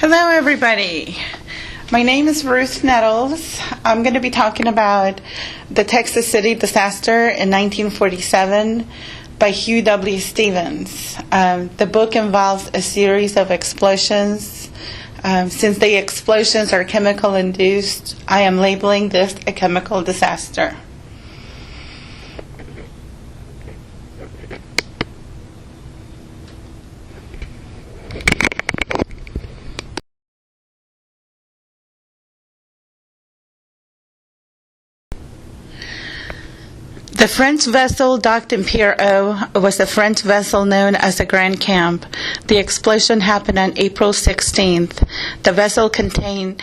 Hello, everybody. My name is Ruth Nettles. I'm going to be talking about the Texas City disaster in 1947 by Hugh W. Stevens. The book involves a series of explosions. Since the explosions are chemical-induced, I am labeling this a chemical disaster. The French vessel docked in Pier O was a French vessel known as the Grand Camp. The explosion happened on April 16th. The vessel contained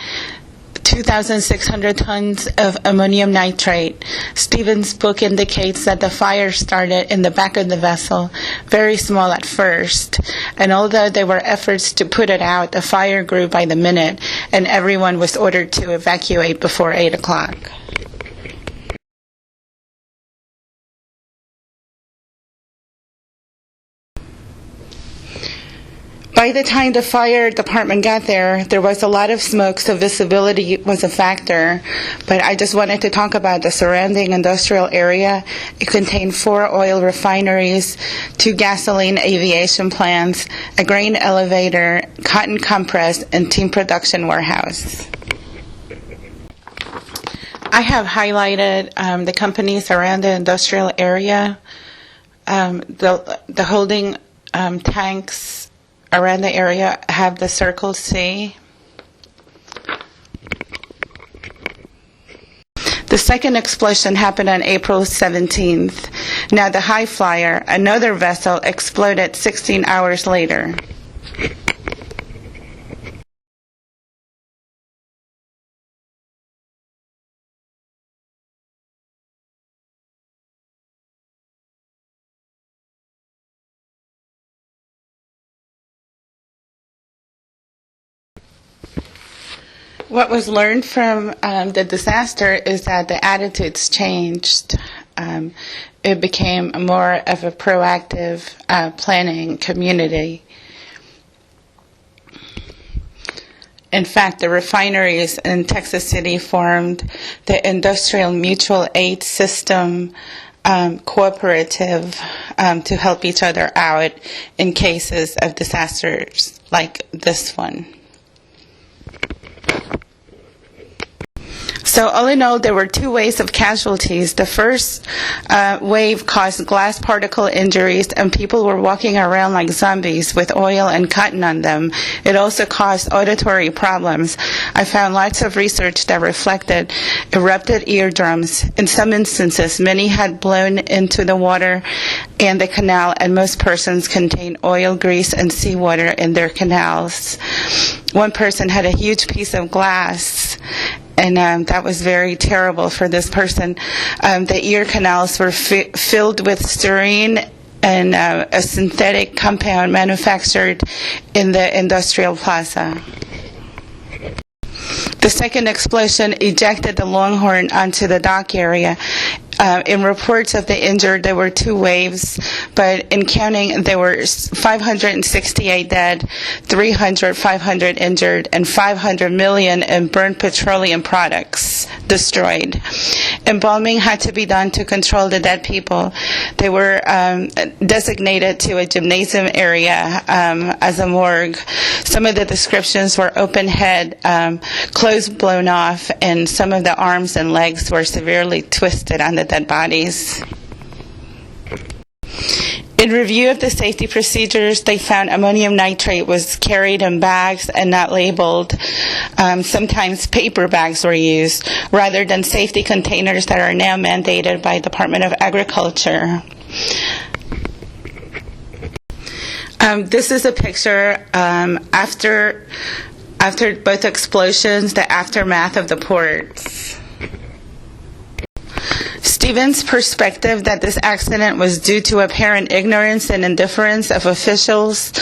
2,600 tons of ammonium nitrate. Stevens' book indicates that the fire started in the back of the vessel, very small at first, and although there were efforts to put it out, the fire grew by the minute, and everyone was ordered to evacuate before 8 o'clock. By the time the fire department got there was a lot of smoke, so visibility was a factor. But I just wanted to talk about the surrounding industrial area. It contained 4 oil refineries, 2 gasoline aviation plants, a grain elevator, cotton compress, and team production warehouse. I have highlighted the companies around the industrial area, the holding tanks around the area have the circle C. The second explosion happened on April 17th. Now the High Flyer, another vessel, exploded 16 hours later. What was learned from the disaster is that the attitudes changed. It became more of a proactive planning community. In fact, the refineries in Texas City formed the Industrial Mutual Aid System cooperative to help each other out in cases of disasters like this one. So all in all, there were 2 waves of casualties. The first wave caused glass particle injuries, and people were walking around like zombies with oil and cotton on them. It also caused auditory problems. I found lots of research that reflected erupted eardrums. In some instances, many had blown into the water and the canal, and most persons contained oil, grease, and seawater in their canals. One person had a huge piece of glass, and that was very terrible for this person. The ear canals were filled with styrene and a synthetic compound manufactured in the industrial plaza. The second explosion ejected the Longhorn onto the dock area. In reports of the injured, there were 2 waves, but in counting, there were 568 dead, 500 injured, and 500 million in burnt petroleum products destroyed. Embalming had to be done to control the dead people. They were designated to a gymnasium area as a morgue. Some of the descriptions were open head, clothes blown off, and some of the arms and legs were severely twisted on the dead bodies. In review of the safety procedures, they found ammonium nitrate was carried in bags and not labeled. Sometimes paper bags were used rather than safety containers that are now mandated by Department of Agriculture. This is a picture after both explosions, the aftermath of the ports. Stevens' perspective that this accident was due to apparent ignorance and indifference of officials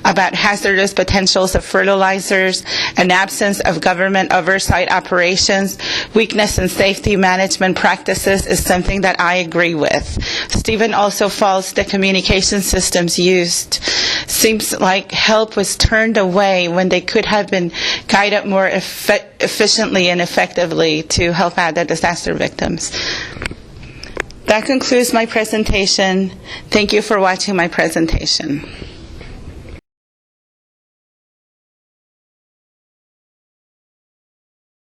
about hazardous potentials of fertilizers, an absence of government oversight operations, weakness in safety management practices is something that I agree with. Stevens also faults the communication systems used. seems like help was turned away when they could have been guided more efficiently and effectively to help out the disaster victims. That concludes my presentation. Thank you for watching my presentation.